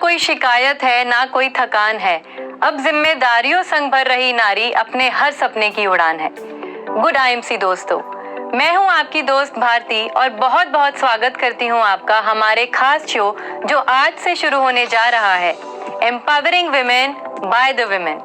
कोई शिकायत है ना कोई थकान है, अब जिम्मेदारियों संग भर रही नारी अपने हर सपने की उड़ान है। गुड आईएमसी दोस्तों, मैं हूं आपकी दोस्त भारती और बहुत बहुत स्वागत करती हूं आपका हमारे खास शो जो आज से शुरू होने जा रहा है, empowering women by the women.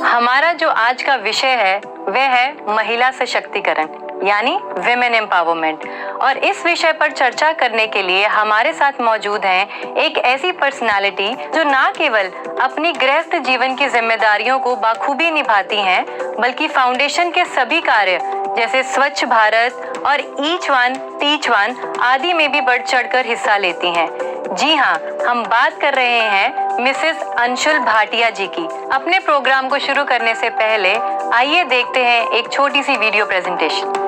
हमारा जो आज का विषय है वह है महिला सशक्तिकरण यानी विमेन एम्पावरमेंट। और इस विषय पर चर्चा करने के लिए हमारे साथ मौजूद हैं एक ऐसी पर्सनालिटी जो न केवल अपनी गृहस्थ जीवन की जिम्मेदारियों को बाखूबी निभाती हैं, बल्कि फाउंडेशन के सभी कार्य जैसे स्वच्छ भारत और ईच वन टीच वन आदि में भी बढ़ चढ़कर हिस्सा लेती हैं। जी हाँ, हम बात कर रहे हैं मिसेस अंशुल भाटिया जी की। अपने प्रोग्राम को शुरू करने से पहले आइए देखते हैं एक छोटी सी वीडियो प्रेजेंटेशन।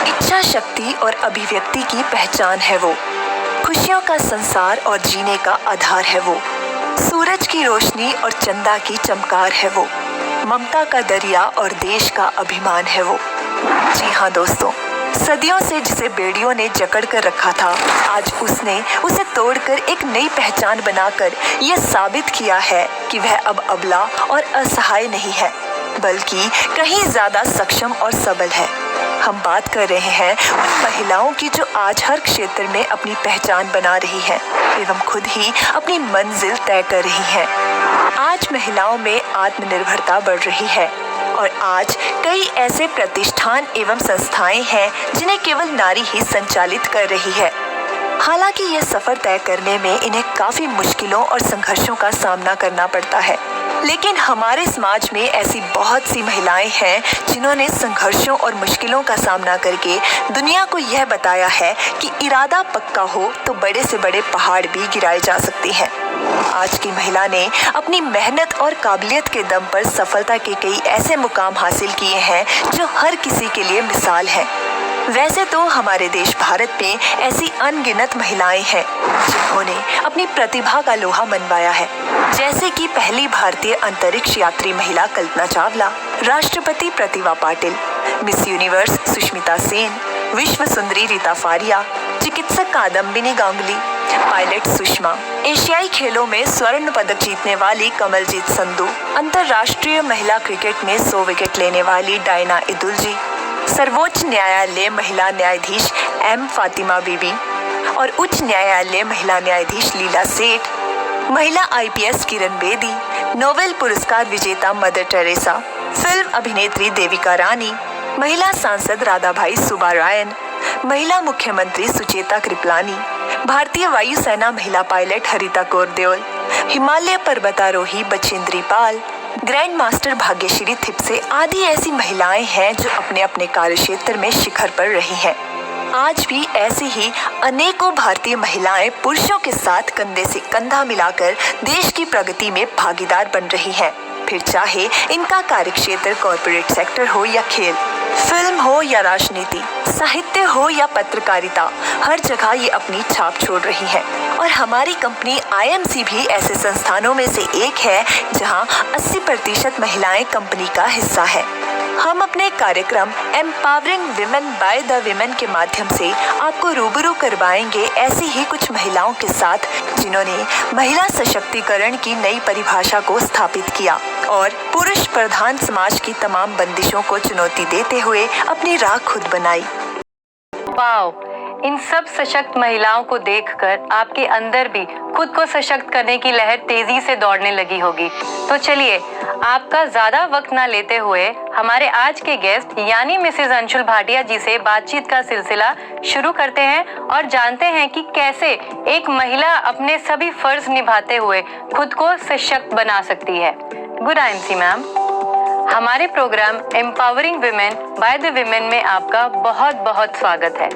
इच्छा शक्ति और अभिव्यक्ति की पहचान है वो, खुशियों का संसार और जीने का आधार है वो, सूरज की रोशनी और चंदा की चमकार है वो, ममता का दरिया और देश का अभिमान है वो। जी हाँ दोस्तों, सदियों से जिसे बेड़ियों ने जकड़ कर रखा था, आज उसने उसे तोड़कर एक नई पहचान बनाकर यह साबित किया है कि वह अब अबला और असहाय नहीं है, बल्कि कहीं ज्यादा सक्षम और सबल है। हम बात कर रहे हैं उन महिलाओं की जो आज हर क्षेत्र में अपनी पहचान बना रही हैं एवं खुद ही अपनी मंजिल तय कर रही हैं। आज महिलाओं में आत्मनिर्भरता बढ़ रही है और आज कई ऐसे प्रतिष्ठान एवं संस्थाएं हैं जिन्हें केवल नारी ही संचालित कर रही है। हालांकि यह सफर तय करने में इन्हें काफी मुश्किलों और संघर्षों का सामना करना पड़ता है, लेकिन हमारे समाज में ऐसी बहुत सी महिलाएं हैं जिन्होंने संघर्षों और मुश्किलों का सामना करके दुनिया को यह बताया है कि इरादा पक्का हो तो बड़े से बड़े पहाड़ भी गिराए जा सकते हैं। आज की महिला ने अपनी मेहनत और काबिलियत के दम पर सफलता के कई ऐसे मुकाम हासिल किए हैं जो हर किसी के लिए मिसाल है। वैसे तो हमारे देश भारत में ऐसी अनगिनत महिलाएं हैं जिन्होंने अपनी प्रतिभा का लोहा मनवाया है, जैसे कि पहली भारतीय अंतरिक्ष यात्री महिला कल्पना चावला, राष्ट्रपति प्रतिभा पाटिल, मिस यूनिवर्स सुष्मिता सेन, विश्व सुंदरी रीता फारिया, चिकित्सक कादम्बिनी गांगुली, पायलट सुषमा, एशियाई खेलों में स्वर्ण पदक जीतने वाली कमलजीत संधू, अंतर्राष्ट्रीय महिला क्रिकेट में 100 विकेट लेने वाली डायना इदुलजी, सर्वोच्च न्यायालय महिला न्यायाधीश एम फातिमा बीबी और उच्च न्यायालय महिला न्यायाधीश लीला सेठ, महिला आईपीएस किरण बेदी, नोबेल पुरस्कार विजेता मदर टेरेसा, फिल्म अभिनेत्री देविका रानी, महिला सांसद राधाबाई सुब्बारायन, महिला मुख्यमंत्री सुचेता कृपलानी, भारतीय वायुसेना महिला पायलट हरिता कौर देओल, हिमालय पर्वतारोही बचेंद्री पाल, ग्रैंड मास्टर भाग्यश्री थिप्से आदि ऐसी महिलाएं हैं जो अपने अपने कार्यक्षेत्र में शिखर पर रही हैं। आज भी ऐसी ही अनेकों भारतीय महिलाएं पुरुषों के साथ कंधे से कंधा मिलाकर देश की प्रगति में भागीदार बन रही हैं। फिर चाहे इनका कार्यक्षेत्र कॉर्पोरेट सेक्टर हो या खेल, फिल्म हो या राजनीति, साहित्य हो या पत्रकारिता, हर जगह ये अपनी छाप छोड़ रही है। और हमारी कंपनी आईएमसी भी ऐसे संस्थानों में से एक है जहां 80% महिलाएं कंपनी का हिस्सा है। हम अपने कार्यक्रम empowering women by the women के माध्यम से आपको रूबरू करवाएंगे ऐसी ही कुछ महिलाओं के साथ जिन्होंने महिला सशक्तिकरण की नई परिभाषा को स्थापित किया और पुरुष प्रधान समाज की तमाम बंदिशों को चुनौती देते हुए अपनी राह खुद बनाई। वाओ, इन सब सशक्त महिलाओं को देखकर आपके अंदर भी खुद को सशक्त करने की लहर तेजी से दौड़ने लगी होगी। तो चलिए, आपका ज्यादा वक्त ना लेते हुए हमारे आज के गेस्ट यानी मिसेस अंशुल भाटिया जी से बातचीत का सिलसिला शुरू करते हैं और जानते हैं कि कैसे एक महिला अपने सभी फर्ज निभाते हुए खुद को सशक्त बना सकती है। गुड आईएमसी मैम, हमारे programme empowering women by the women में आपका बहुत बहुत स्वागत है।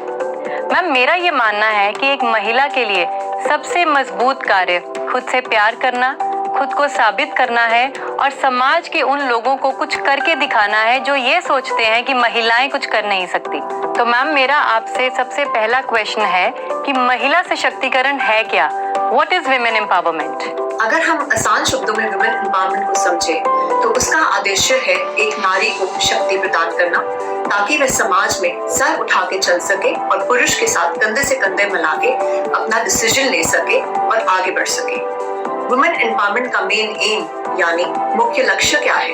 मैम, मेरा ये मानना है कि एक महिला के लिए सबसे मजबूत कार्य खुद से प्यार करना, खुद को साबित करना है और समाज के उन लोगों को कुछ करके दिखाना है जो ये सोचते हैं कि महिलाएं कुछ कर नहीं सकती। तो मैम, मेरा आपसे सबसे पहला क्वेश्चन है कि महिला सशक्तिकरण है क्या? What is women empowerment? अगर हम आसान शब्दों में वुमेन एम्पावरमेंट को समझे तो उसका आदेश है एक नारी को शक्ति प्रदान करना ताकि वह समाज में सर उठा के चल सके और पुरुष के साथ कंधे से कंधे मिला के अपना डिसीजन ले सके और आगे बढ़ सके। वुमेन एम्पावरमेंट का मेन एम यानी मुख्य लक्ष्य क्या है?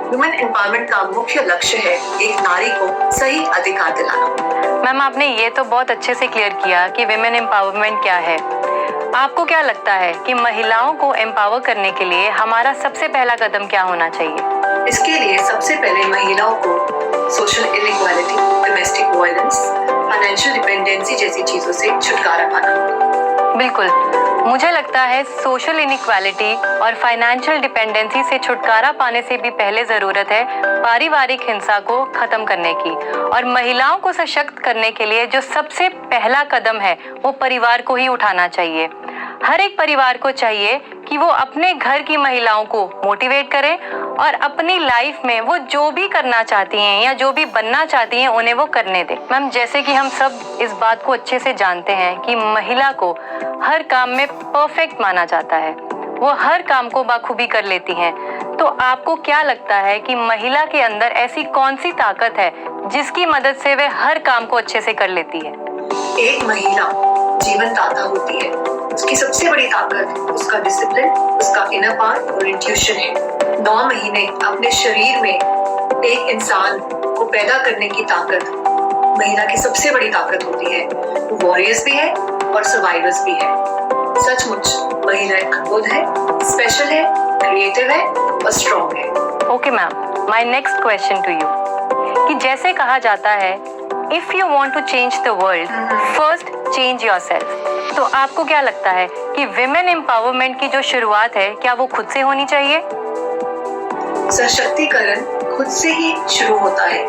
वुमेन एम्पावरमेंट का मुख्य लक्ष्य है एक नारी को सही अधिकार दिलाना। मैम, आपने ये तो बहुत अच्छे से क्लियर किया कि विमेन एम्पावरमेंट क्या है। आपको क्या लगता है कि महिलाओं को एम्पावर करने के लिए हमारा सबसे पहला कदम क्या होना चाहिए? इसके लिए सबसे पहले महिलाओं को social inequality, domestic violence, financial dependency जैसी चीजों से छुटकारा पाना होगा। बिल्कुल, मुझे लगता है सोशल इनइक्वालिटी और फाइनेंशियल डिपेंडेंसी से छुटकारा पाने से भी पहले जरूरत है पारिवारिक हिंसा को खत्म करने की। और महिलाओं को सशक्त करने के लिए जो सबसे पहला कदम है वो परिवार को ही उठाना चाहिए। हर एक परिवार को चाहिए कि वो अपने घर की महिलाओं को मोटिवेट करें और अपनी लाइफ में वो जो भी करना चाहती हैं या जो भी बनना चाहती हैं उन्हें वो करने दें। मैम, जैसे कि हम सब इस बात को अच्छे से जानते हैं कि महिला को हर काम में परफेक्ट माना जाता है, वो हर काम को बाखूबी कर लेती हैं। तो आपको क्या लगता है कि महिला के अंदर ऐसी कौन सी ताकत है जिसकी मदद से वह हर काम को अच्छे से कर लेती है? एक महिला जीवन दाता होती है। उसकी सबसे बड़ी ताकत उसका डिसिप्लिन, उसका इनर पावर और इंट्यूशन है। 9 महीने अपने शरीर में एक इंसान को पैदा करने की ताकत महिला की सबसे बड़ी ताकत होती है। वो वॉरियर्स भी है और सर्वाइवर्स भी है। सचमुच महिला अद्भुत है, स्पेशल है, क्रिएटिव है और स्ट्रॉन्ग है। Okay ma'am, my next question to you कि जैसे कहा जाता है if you want to change the world first change yourself, तो आपको क्या लगता है कि विमेन एम्पावरमेंट की जो शुरुआत है क्या वो खुद से होनी चाहिए? सशक्तिकरण खुद से ही शुरू होता है।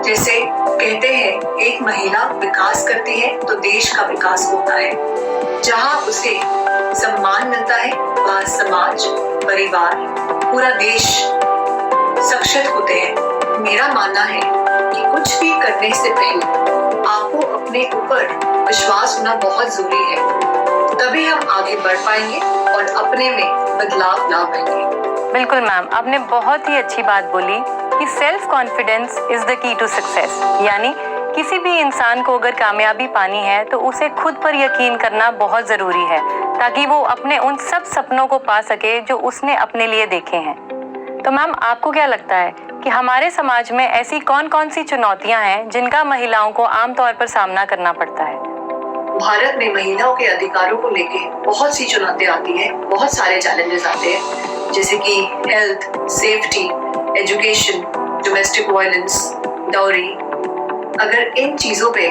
जैसे कहते हैं एक महिला विकास करती है तो देश का विकास होता है। जहाँ उसे सम्मान मिलता है वहाँ समाज, परिवार, पूरा देश सशक्त होते हैं। मेरा मानना है कि कुछ भी करने से पहले आपको अपने ऊपर विश्वास होना बहुत जरूरी है, तभी हम आगे बढ़ पाएंगे और अपने में बदलाव ला पाएंगे। बिल्कुल मैम, आपने बहुत ही अच्छी बात बोली कि self confidence is the key to success. यानी किसी भी इंसान को अगर कामयाबी पानी है तो उसे खुद पर यकीन करना बहुत जरूरी है ताकि वो अपने उन सब सपनों को पा सके जो उसने अपने लिए देखे हैं। तो मैम, आपको क्या लगता है कि हमारे समाज में ऐसी कौन कौन सी चुनौतियां हैं जिनका महिलाओं को आमतौर पर सामना करना पड़ता है? भारत में महिलाओं के अधिकारों को लेके बहुत सी चुनौतियां आती है, बहुत सारे चैलेंजेस आते हैं, जैसे कि health, safety, education, domestic violence, dowry. अगर इन चीजों पे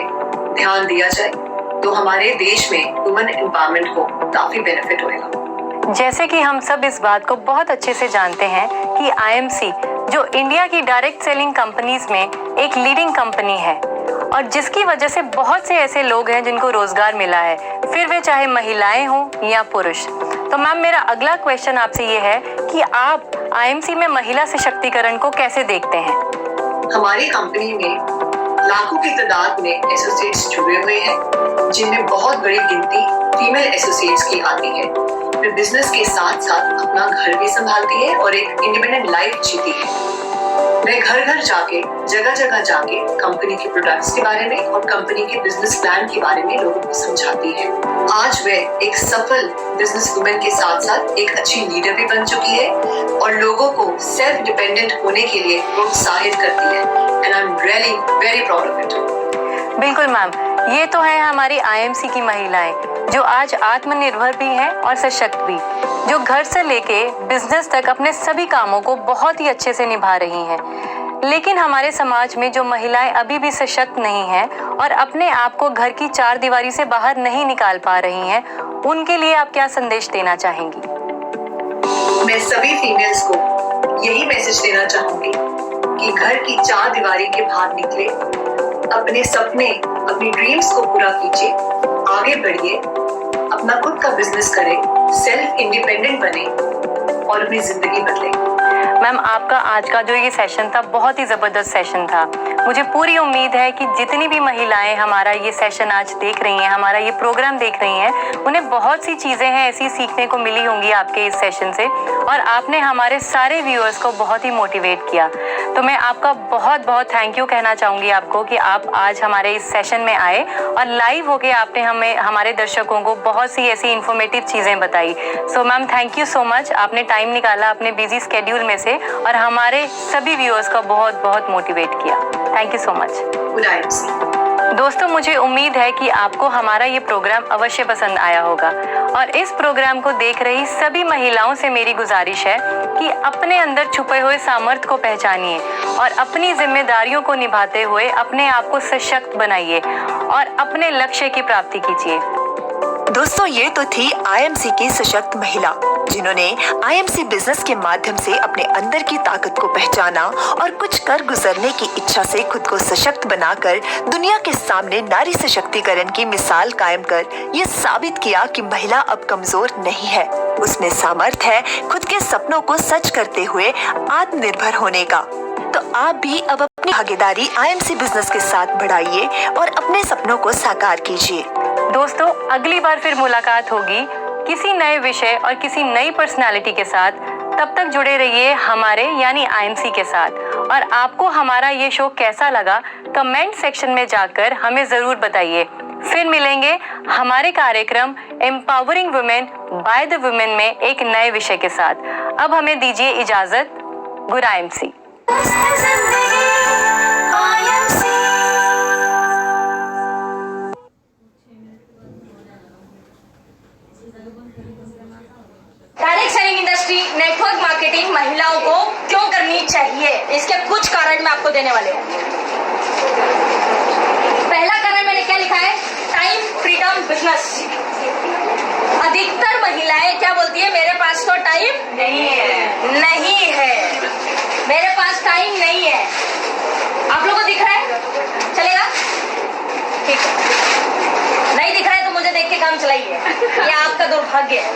ध्यान दिया जाए तो हमारे देश में वुमेन एम्पावरमेंट को काफी बेनिफिट होगा। जैसे कि हम सब इस बात को बहुत अच्छे से जानते हैं कि IMC जो इंडिया की डायरेक्ट सेलिंग कंपनीज में एक लीडिंग कंपनी है और जिसकी वजह से बहुत से ऐसे लोग हैं जिनको रोजगार मिला है, फिर वे चाहे महिलाएं हों या पुरुष। तो मैम, मेरा अगला क्वेश्चन आपसे ये है कि आप IMC में महिला सशक्तिकरण को कैसे देखते हैं? हमारी कंपनी में लाखों की तादाद में एसोसिएट्स जुड़े हुए हैं, जिनमें बहुत बड़ी गिनती फीमेल एसोसिएट्स की आती है। वे बिजनेस के साथ साथ अपना घर भी संभालती है और एक इंडिपेंडेंट लाइफ जीती है। मैं घर घर जाके, जगह जगह जाके कंपनी के प्रोडक्ट्स के बारे में और कंपनी के बिजनेस प्लान के बारे में लोगों को समझाती है। आज वे एक सफल बिजनेस वुमेन के साथ साथ एक अच्छी लीडर भी बन चुकी है और लोगों को सेल्फ डिपेंडेंट होने के लिए प्रोत्साहित करती है। And I am really very proud of it. बिल्कुल मैम, ये तो है हमारी IMC की महिलाएं जो आज आत्मनिर्भर भी हैं और सशक्त भी, जो घर से लेके बिजनेस तक अपने सभी कामों को बहुत ही अच्छे से निभा रही हैं। लेकिन हमारे समाज में जो महिलाएं अभी भी सशक्त नहीं हैं और अपने आप को घर की 4 दीवारी से बाहर नहीं निकाल पा रही हैं, उनके लिए आप क्या संदेश देना चाहेंगी? मैं सभी फीमेल्स को यही मैसेज देना चाहूंगी कि घर की 4 दीवारी के बाहर निकले, अपने सपने, अपनी ड्रीम्स को पूरा कीजिए, आगे बढ़िए, अपना खुद का बिजनेस करें, सेल्फ इंडिपेंडेंट बने और अपनी जिंदगी बदलें। मैम, आपका आज का जो ये सेशन था बहुत ही ज़बरदस्त सेशन था। मुझे पूरी उम्मीद है कि जितनी भी महिलाएं हमारा ये सेशन आज देख रही हैं, हमारा ये प्रोग्राम देख रही हैं, उन्हें बहुत सी चीज़ें हैं ऐसी सीखने को मिली होंगी आपके इस सेशन से, और आपने हमारे सारे व्यूअर्स को बहुत ही मोटिवेट किया। तो मैं आपका बहुत बहुत थैंक यू कहना चाहूँगी आपको कि आप आज हमारे इस सेशन में आए और लाइव होके आपने हमें, हमारे दर्शकों को बहुत सी ऐसी इन्फॉर्मेटिव चीज़ें बताई। So ma'am, thank you so much. आपने टाइम निकाला अपने बिजी स्केड्यूल में से और हमारे सभी व्यूअर्स को बहुत बहुत मोटिवेट किया। Thank you so much. दोस्तों, मुझे उम्मीद है कि आपको हमारा ये प्रोग्राम अवश्य पसंद आया होगा, और इस प्रोग्राम को देख रही सभी महिलाओं से मेरी गुजारिश है कि अपने अंदर छुपे हुए सामर्थ्य को पहचानिए और अपनी जिम्मेदारियों को निभाते हुए अपने आप को सशक्त बनाइए और अपने लक्ष्य की प्राप्ति कीजिए। दोस्तों, ये तो थी आईएमसी की सशक्त महिला, जिन्होंने आईएमसी बिजनेस के माध्यम से अपने अंदर की ताकत को पहचाना और कुछ कर गुजरने की इच्छा से खुद को सशक्त बनाकर दुनिया के सामने नारी सशक्तिकरण की मिसाल कायम कर ये साबित किया कि महिला अब कमजोर नहीं है। उसमें सामर्थ्य है खुद के सपनों को सच करते हुए आत्मनिर्भर होने का। तो आप भी अब अपनी भागीदारी आईएमसी बिजनेस के साथ बढ़ाइए और अपने सपनों को साकार कीजिए। दोस्तों, अगली बार फिर मुलाकात होगी किसी नए विषय और किसी नई पर्सनालिटी के साथ। तब तक जुड़े रहिए हमारे यानी आईएमसी के साथ। और आपको हमारा ये शो कैसा लगा, कमेंट सेक्शन में जाकर हमें जरूर बताइए। फिर मिलेंगे हमारे कार्यक्रम empowering women by the women में एक नए विषय के साथ। अब हमें दीजिए इजाजत। Good IMC. Direct selling industry network marketing महिलाओं को क्यों करनी चाहिए, इसके कुछ कारण मैं आपको देने वाले हूँ। पहला कारण मैंने क्या लिखा है, टाइम फ्रीडम बिजनेस। अधिकतर महिलाएं क्या बोलती है, मेरे पास तो टाइम नहीं है, मेरे पास टाइम नहीं है। आप लोगों को दिख रहा है, चलेगा? ठीक है, नहीं दिख रहा है तो मुझे देख के काम चलाइए, ये आपका दुर्भाग्य है।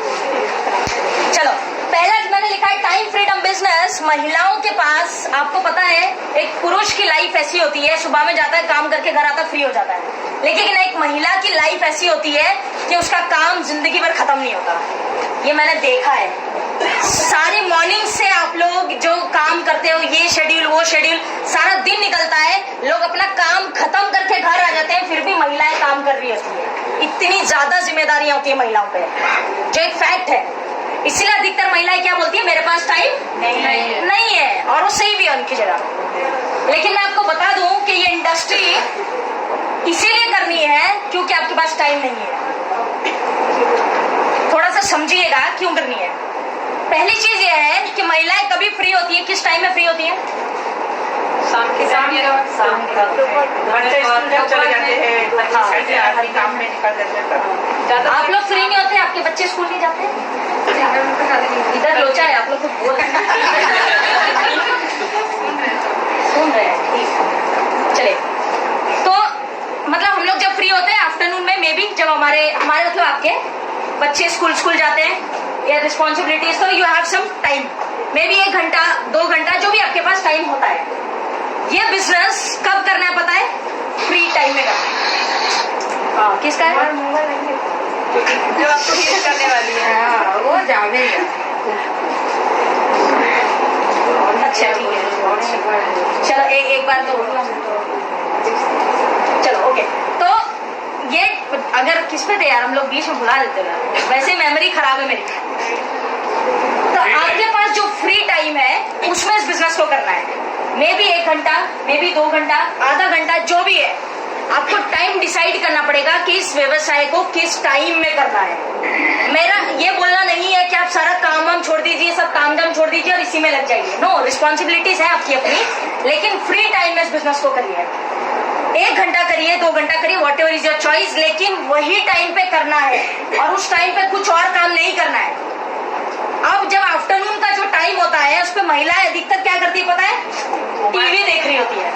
चलो, पहला मैंने लिखा है टाइम फ्रीडम बिजनेस। महिलाओं के पास, आपको पता है, एक पुरुष की लाइफ ऐसी होती है, सुबह में जाता है काम करके घर आता फ्री हो जाता है, लेकिन एक महिला की लाइफ ऐसी होती है कि उसका काम जिंदगी भर खत्म नहीं होता। ये मैंने देखा है। सारी मॉर्निंग से आप लोग जो काम करते हो, ये शेड्यूल वो शेड्यूल, सारा दिन निकलता है, लोग अपना काम खत्म करके घर आ जाते हैं, फिर भी महिलाएं काम कर रही होती है। इतनी ज्यादा जिम्मेदारियां होती है महिलाओं पे, जो एक फैक्ट है। इसलिए अधिकतर महिलाएं क्या बोलती है, मेरे पास टाइम नहीं है, और वो सही भी है उनकी जगह। लेकिन मैं आपको बता दूं कि ये इंडस्ट्री इसीलिए करनी है क्योंकि आपके पास टाइम नहीं है। थोड़ा सा समझिएगा क्यों करनी है। पहली चीज ये है कि महिलाएं कभी फ्री होती है, किस टाइम में फ्री होती है? शाम के चले जाते हैं, काम में निकल जाते हैं। आप लोग फ्री नहीं होते, आपके बच्चे स्कूल नहीं जाते? इधर लोचा है, आप लोग कुछ बोल सुन रहे हैं, ठीक। चले, तो मतलब हम लोग जब फ्री होते हैं आफ्टरनून में, मे बी जब हमारे मतलब आपके बच्चे स्कूल जाते हैं या रिस्पॉन्सिबिलिटीज, तो you have some time, maybe 1 घंटा 2 घंटा, जो भी आपके पास टाइम होता है। ये बिजनेस कब करना है पता है? फ्री टाइम में करना है। हाँ, किसका है? जो आपको यूज करने वाली है। हाँ, वो जावेगा। अच्छा, ठीक है, चलो एक बार तो चलो, ओके। तो ये अगर किस पे थे यार, हम लोग बीच में भुला देते हैं, वैसे मेमोरी खराब है मेरी। तो आपके पास जो फ्री टाइम है उसमें इस बिजनेस को करना है। मे बी 1 घंटा, मे बी 2 घंटा, आधा घंटा, जो भी है, आपको टाइम डिसाइड करना पड़ेगा कि इस व्यवसाय को किस टाइम में करना है। मेरा ये बोलना नहीं है कि आप सारा काम वाम छोड़ दीजिए, सब काम धाम छोड़ दीजिए और इसी में लग जाइए। नो, रिस्पॉन्सिबिलिटीज है आपकी अपनी, लेकिन फ्री टाइम में इस बिजनेस को करिए। 1 घंटा करिए, 2 घंटा करिए, what ever is your choice, लेकिन वही टाइम पे करना है और उस टाइम पे कुछ और काम नहीं करना है। अब जब आफ्टरनून का जो टाइम होता है उस पर महिलाएं अधिकतर क्या करती है पता है? टीवी देख रही होती है,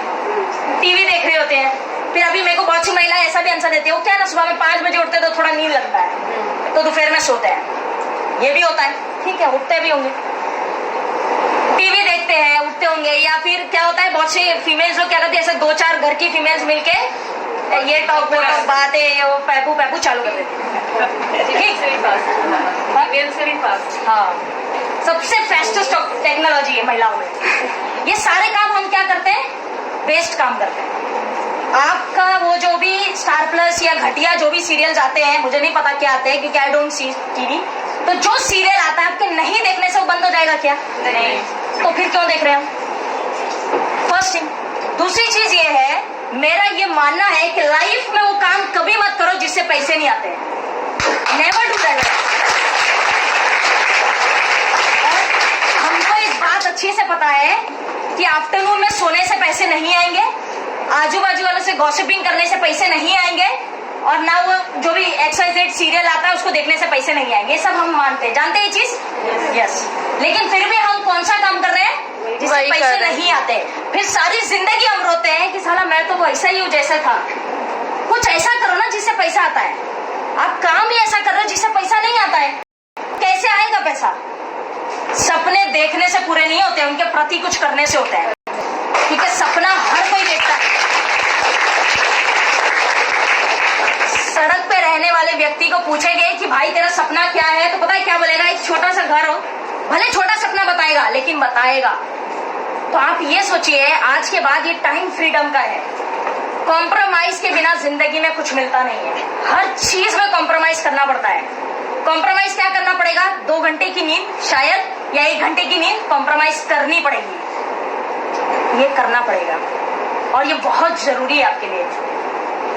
टीवी देख रहे होते हैं। फिर अभी मेरे को बहुत सी महिलाएं ऐसा भी आंसर देती है, वो क्या ना सुबह में 5 बजे उठते तो थोड़ा नींद लगता है, तो दोपहर में सोते हैं, ये भी होता है, ठीक है, उठते भी होंगे। आएंगे, या फिर क्या होता है बहुत से फीमेल्स लोग क्या करते हैं, ऐसे 2-4 घर की फीमेल्स मिलके ये टॉक बातें ये वो पैपू पैपू चालू कर देते हैं। हाँ, सबसे फास्टेस्ट टेक्नोलॉजी है महिलाओं में। ये सारे काम हम क्या करते हैं, वेस्ट काम करते हैं। आपका वो जो भी स्टार प्लस या घटिया जो भी सीरियल्स आते हैं, मुझे नहीं पता क्या आते हैं क्योंकि आई डोंट सी टीवी, तो जो सीरियल आता है आपके नहीं देखने से वो बंद हो जाएगा क्या? नहीं। तो फिर क्यों देख रहे हैं हम? First thing. दूसरी चीज ये है, मेरा ये मानना है कि लाइफ में वो काम कभी मत करो जिससे पैसे नहीं आते हैं। Never do that. हमको इस बात अच्छे से पता है कि आफ्टरनून में सोने से पैसे नहीं आएंगे, आजू बाजू वालों से गॉसिपिंग करने से पैसे नहीं आएंगे, और ना वो जो भी XYZ सीरियल आता है उसको देखने से पैसे नहीं आएंगे। ये सब हम मानते हैं, जानते हैं ये चीज? यस। लेकिन फिर भी हम कौन सा काम कर रहे हैं जिससे पैसे नहीं आते? फिर सारी जिंदगी हम रोते हैं कि साला मैं तो वैसा ही हूँ जैसा था। कुछ ऐसा करो ना जिससे पैसा आता है। आप काम ही ऐसा कर रहे हो जिससे पैसा नहीं आता है, कैसे आएगा पैसा? सपने देखने से पूरे नहीं होते, उनके प्रति कुछ करने से होते हैं, क्योंकि सपना हर कोई देखता है। सड़क पे रहने वाले व्यक्ति को पूछेंगे कि भाई तेरा सपना क्या है, तो पता है क्या बोलेगा? एक छोटा सा घर हो, भले छोटा सपना बताएगा लेकिन बताएगा। तो आप ये सोचिए, आज के बाद ये टाइम फ्रीडम का है। कॉम्प्रोमाइज के बिना जिंदगी में कुछ मिलता नहीं है, हर चीज में कॉम्प्रोमाइज करना पड़ता है। कॉम्प्रोमाइज क्या करना पड़ेगा? 2 घंटे की नींद शायद, या 1 घंटे की नींद कॉम्प्रोमाइज करनी पड़ेगी। ये करना पड़ेगा और ये बहुत जरूरी है आपके लिए।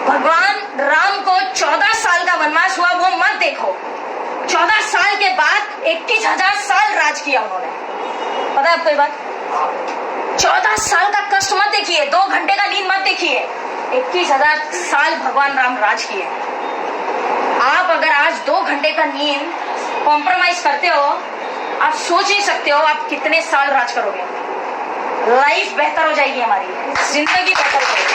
भगवान राम को 14 साल का वनवास हुआ, वो मत देखो। 14 साल के बाद 21,000 साल राज किया उन्होंने। पता है आपको ये बात? 14 साल का कष्ट मत देखिए, 2 घंटे का नींद मत देखिए। 21,000 साल भगवान राम राज किए। आप अगर आज 2 घंटे का नींद कॉम्प्रोमाइज करते हो, आप सोच नहीं सकते हो आप कितने साल राज करोगे। लाइफ बेहतर हो जाएगी, हमारी जिंदगी बेहतर हो जाएगी।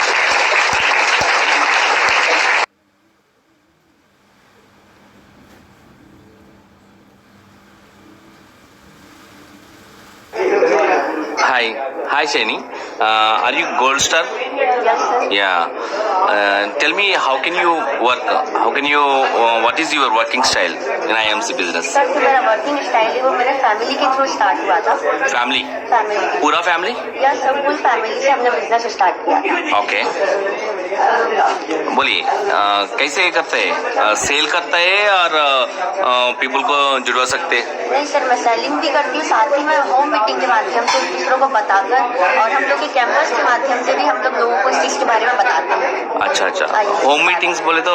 Hi, Shani. Are you Gold Star? Yes, sir. Yeah. Tell me, how can you work? How can you? What is your working style in IMC business? Sir, जो मेरा वर्किंग स्टाइल है वो मेरे फैमिली के थ्रू स्टार्ट हुआ था। Family? Family, पूरा family? या सब फुल फैमिली से हमने बिजनेस स्टार्ट किया। ओके। बोलिए, कैसे करते हैं? सेल करते हैं और पीपल को जुड़वा सकते हैं? नहीं सर, मैं सेलिंग भी करती हूँ, साथ ही मैं होम मीटिंग के माध्यम से दूसरों को बताकर, और हम लोग के कैंपस के माध्यम से भी हम लोग लोगों को इस चीज के बारे में बताते हैं। अच्छा। होम मीटिंग्स बोले तो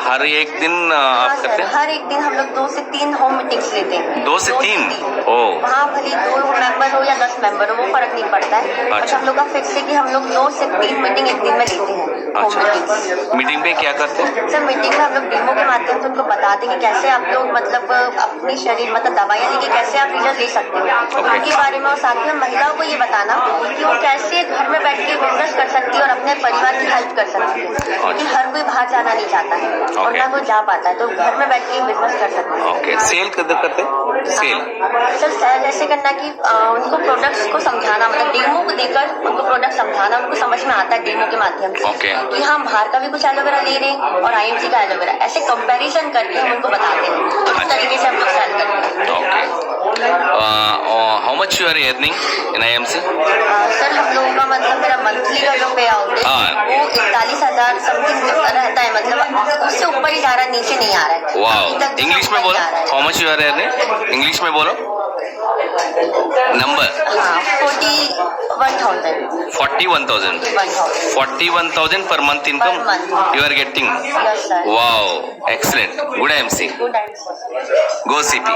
हर एक दिन आप करते हैं? हर एक दिन हम लोग 2 से 3 होम मीटिंग्स लेते हैं। 2 से 3? ओह। वहाँ भले 2 मेंबर हो या 10 मेंबर हो, वो फर्क नहीं पड़ता है। अच्छा। हम लोग का फिक्स है कि हम लोग 2 से 3 मीटिंग एक दिन में लेते हैं। अच्छा। मीटिंग पे क्या करते हैं? सर, मीटिंग में हम लोग डेमो के माध्यम से उनको बताते हैं कि कैसे आप लोग मतलब अपनी शरीर मतलब दवाइयाँ लेके कैसे आप रिजल्ट ले सकते हो उनके बारे में, और साथ में महिलाओं को ये बताना कि वो कैसे घर में बैठ के बिजनेस कर सकती है और अपने परिवार की हेल्प कर सकती है, क्योंकि हर कोई बाहर जाना नहीं चाहता है और ना कोई जा पाता है, तो घर में बैठ के बिजनेस कर सकते हैं। ओके। सेल किधर करते हैं? सेल सर, सेल ऐसे करना कि उनको प्रोडक्ट्स को समझाना, मतलब डेमो को देकर उनको प्रोडक्ट समझाना, उनको समझ में आता है डेमो के माध्यम से कि हम बाहर का भी कुछ एलोवेरा ले रहे हैं और IMC का एलोवेरा, ऐसे कंपैरिजन करके हम उनको बताते हैं। तो इस तरीके से हम लोग सेल करते हैं। Okay. How much you are earning in IMC? Sir, हम लोगों का मतलब मेरा मंथली का जो पे आउट है वो 41,000 समथिंग रहता है, मतलब उससे ऊपर ही जा रहा है, नीचे नहीं आ रहा है। वाओ। इंग्लिश में बोलो, how much you are earning? English में बोलो number. 41,000 41,000 per month income Per month. you are getting? Yes, sir. Wow, excellent. Good IMC. Good answer. Go CP.